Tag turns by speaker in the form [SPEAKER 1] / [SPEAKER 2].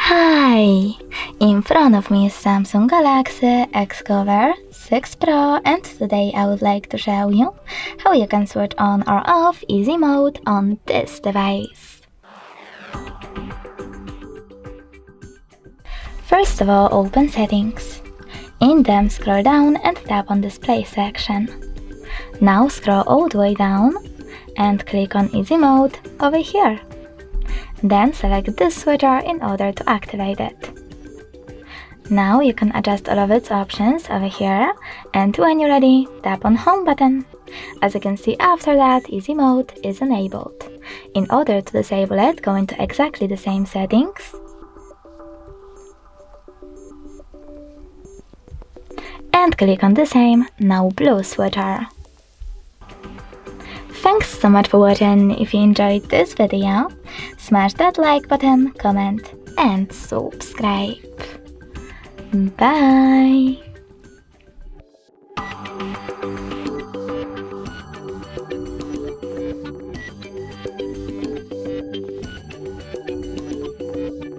[SPEAKER 1] Hi! In front of me is Samsung Galaxy XCover 6 Pro, and today I would like to show you how you can switch on or off easy mode on this device. First of all, open Settings. In them, scroll down and tap on Display section. Now scroll all the way down and click on Easy Mode over here. Then select this switcher in order to activate it. Now you can adjust all of its options over here, and when you're ready, tap on Home button. As you can see, after that, Easy Mode is enabled. In order to disable it, go into exactly the same settings and click on the same, now blue switcher. Thanks so much for watching. If you enjoyed this video, smash that like button, comment and subscribe. Bye!